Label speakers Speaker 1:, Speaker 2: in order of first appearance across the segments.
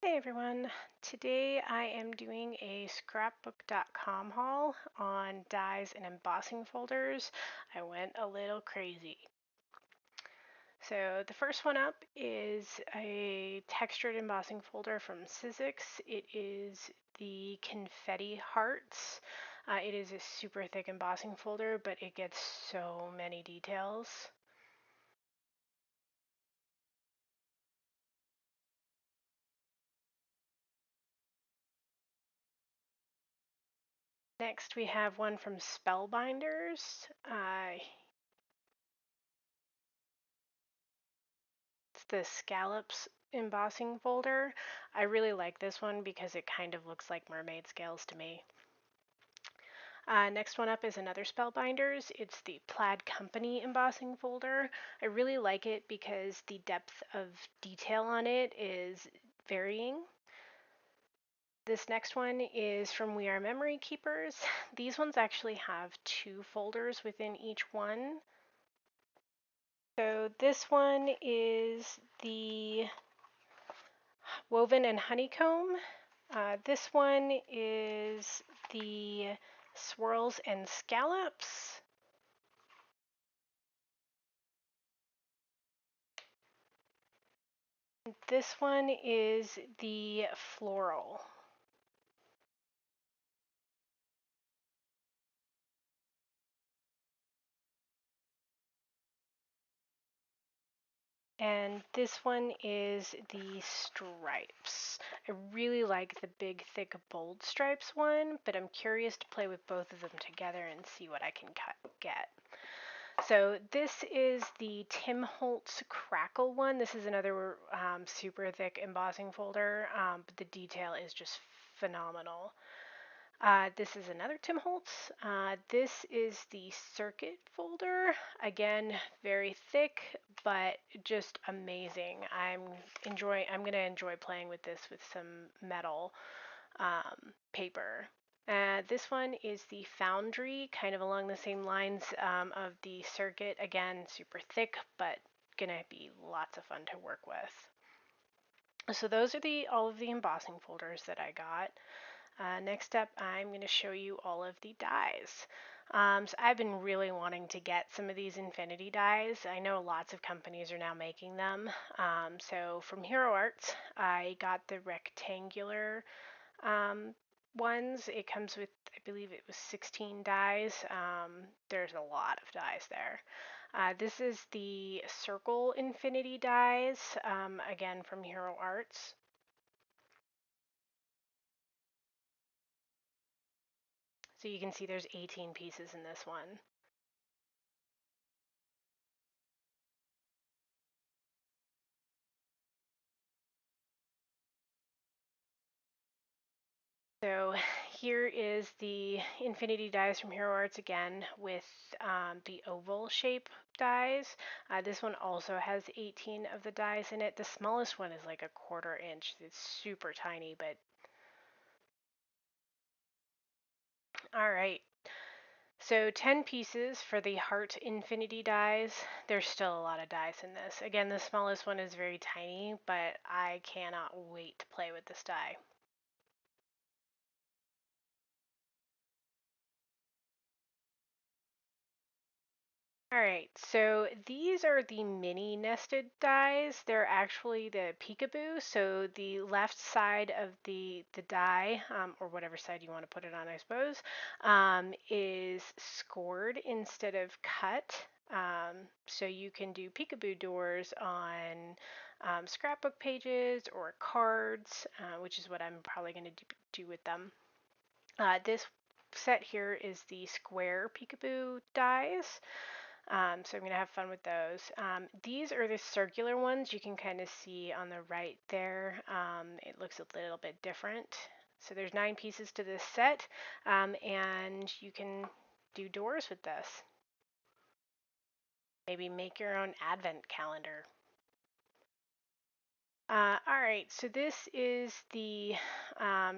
Speaker 1: Hey everyone, today I am doing a scrapbook.com haul on dies and embossing folders. I went a little crazy. So the first one up is a textured embossing folder from Sizzix. It is the Confetti Hearts. It is a super thick embossing folder, but it gets so many details. Next we have one from Spellbinders. It's the scallops embossing folder. I really like this one because it kind of looks like mermaid scales to me. Next one up is another Spellbinders. It's the Plaid Company embossing folder. I really like it because the depth of detail on it is varying. This next one is from We Are Memory Keepers. These ones actually have two folders within each one. So this one is the Woven and Honeycomb. This one is the Swirls and Scallops. This one is the Floral. And this one is the Stripes. I really like the big, thick, bold stripes one, but I'm curious to play with both of them together and see what I can get. So this is the Tim Holtz Crackle one. This is another super thick embossing folder, but the detail is just phenomenal. This is another Tim Holtz. This is the Circuit folder. Again, very thick, but just amazing. I'm gonna enjoy playing with this with some metal paper. This one is the Foundry, kind of along the same lines of the Circuit. Again, super thick, but gonna be lots of fun to work with. So those are all of the embossing folders that I got. Next up, I'm going to show you all of the dies. So I've been really wanting to get some of these infinity dies. I know lots of companies are now making them. So from Hero Arts, I got the rectangular ones. It comes with, I believe it was 16 dies. There's a lot of dies there. This is the circle infinity dies, again from Hero Arts. So you can see there's 18 pieces in this one. So here is the infinity dies from Hero Arts again with the oval shape dies. This one also has 18 of the dies in it. The smallest one is like a 1/4 inch. It's super tiny, but all right. So 10 pieces for the heart infinity dies. There's still a lot of dies in this. Again, the smallest one is very tiny, but I cannot wait to play with this die. Alright, so these are the mini nested dies. They're actually the peekaboo. So the left side of the die, or whatever side you want to put it on, I suppose, is scored instead of cut. So you can do peekaboo doors on scrapbook pages or cards, which is what I'm probably going to do with them. This set here is the square peekaboo dies. So I'm going to have fun with those. These are the circular ones you can kind of see on the right there. It looks a little bit different. So there's 9 pieces to this set, and you can do doors with this. Maybe make your own advent calendar. All right, so this is the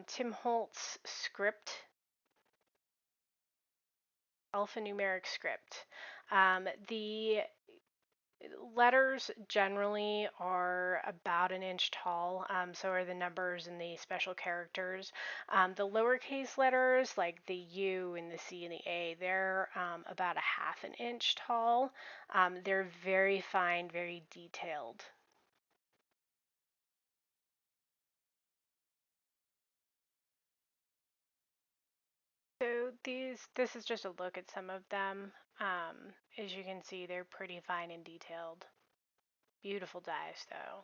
Speaker 1: Tim Holtz script, alphanumeric script. The Letters generally are about an inch tall, so are the numbers and the special characters. The lowercase letters, like the U and the C and the A, they're about a half an inch tall. They're very fine, very detailed. So this is just a look at some of them. As you can see, they're pretty fine and detailed. Beautiful dies, though.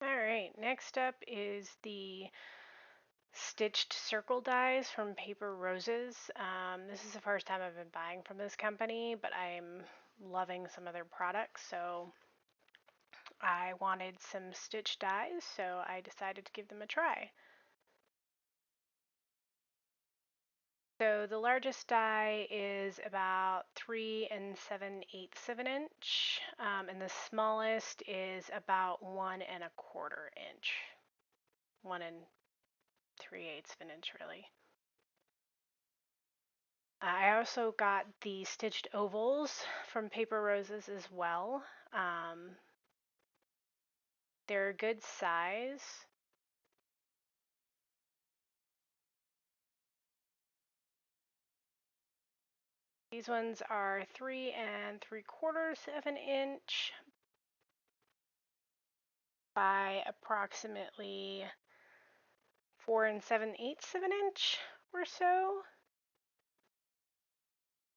Speaker 1: All right, next up is the stitched circle dies from Paper Roses. This is the first time I've been buying from this company, but I'm loving some of their products, so I wanted some stitched dies, so I decided to give them a try. So the largest die is about 3 7/8 of an inch, and the smallest is about 1 1/4 inch. 1 3/8 of an inch, really. I also got the stitched ovals from Paper Roses as well. They're a good size. These ones are 3 3/4 of an inch by approximately 4 7/8 of an inch or so.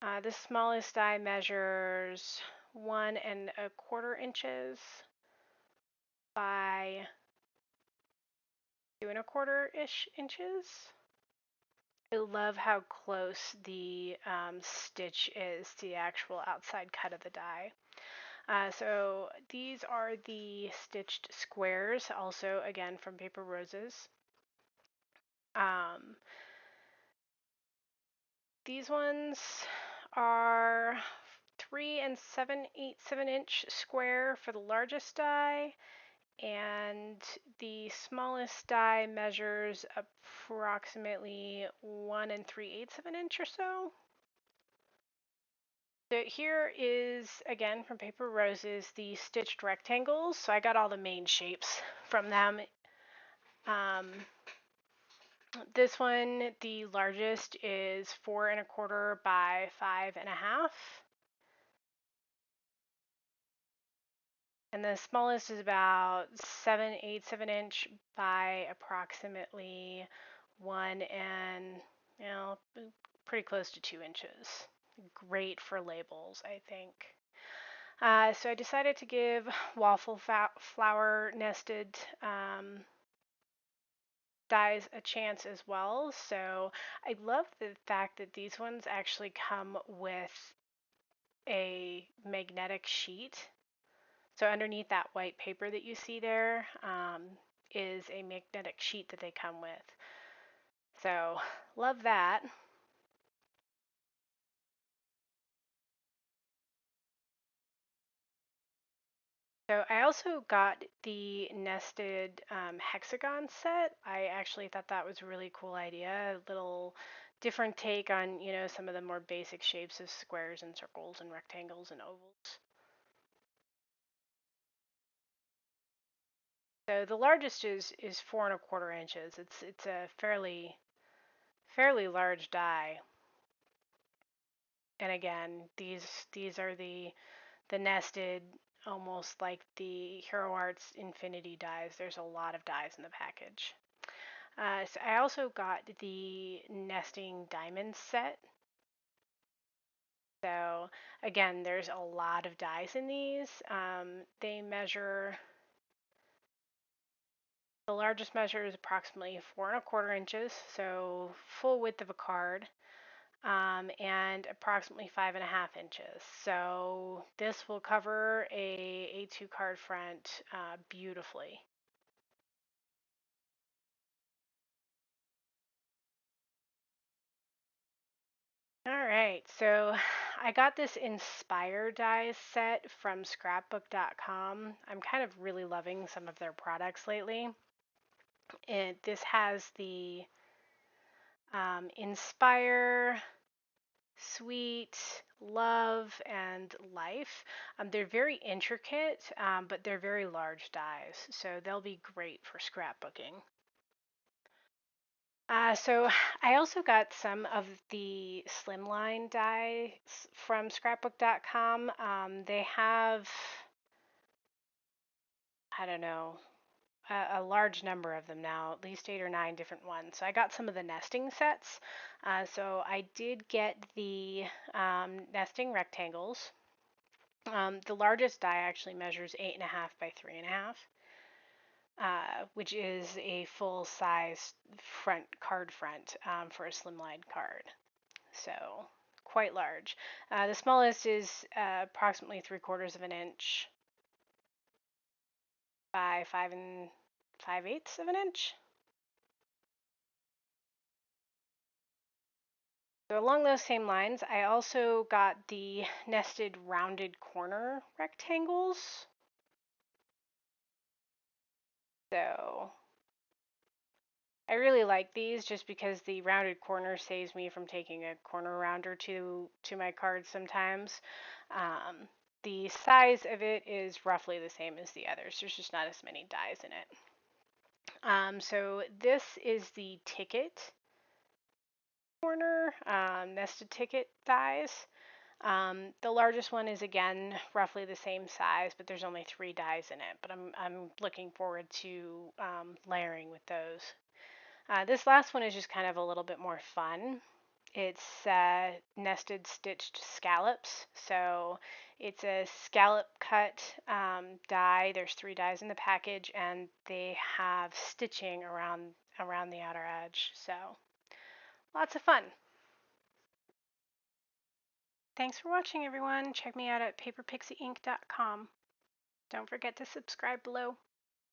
Speaker 1: The smallest die measures 1 1/4 inches by 2 1/4-ish inches. I love how close the stitch is to the actual outside cut of the die. So these are the stitched squares, also again from Paper Roses. These ones are 3 7/8 of an inch square for the largest die, and the smallest die measures approximately 1 3/8 of an inch or so. So here is, again, from Paper Roses, the stitched rectangles. So I got all the main shapes from them. This one, the largest, is 4 1/4 by 5 1/2. And the smallest is about 7/8 of an inch by approximately 1 pretty close to 2 inches. Great for labels, I think. So I decided to give waffle flower nested dies a chance as well. So I love the fact that these ones actually come with a magnetic sheet. So underneath that white paper that you see there is a magnetic sheet that they come with. So love that. So I also got the nested hexagon set. I actually thought that was a really cool idea. A little different take on, some of the more basic shapes of squares and circles and rectangles and ovals. So the largest is 4 1/4 inches. It's a fairly large die. And again, these are the nested, almost like the Hero Arts Infinity dies. There's a lot of dies in the package. So I also got the nesting diamond set. So again, there's a lot of dies in these. They measure, the largest measure is approximately 4 1/4 inches, so full width of a card. And approximately 5 1/2 inches. So this will cover a A2 card front beautifully. All right, so I got this Inspire dies set from scrapbook.com. I'm kind of really loving some of their products lately. This has the Inspire, Sweet, Love, and Life. They're very intricate, but they're very large dies, so they'll be great for scrapbooking. So I also got some of the Slimline dies from scrapbook.com. They have, I don't know, a large number of them now, at least 8 or 9 different ones. So I got some of the nesting sets. So I did get the nesting rectangles. The largest die actually measures 8.5 by 3.5. Which is a full size card front for a slimline card. So quite large. The smallest is approximately 3/4 of an inch by 5 5/8 of an inch. So along those same lines, I also got the nested rounded corner rectangles. So I really like these just because the rounded corner saves me from taking a corner rounder to my cards sometimes. The size of it is roughly the same as the others. There's just not as many dies in it. So this is the ticket corner, nested ticket dies. The largest one is again roughly the same size, but there's only 3 dies in it. But I'm looking forward to layering with those. This last one is just kind of a little bit more fun. It's nested stitched scallops. So it's a scallop cut die. There's 3 dies in the package, and they have stitching around the outer edge. So lots of fun. Thanks for watching, everyone. Check me out at paperpixieinc.com. Don't forget to subscribe below.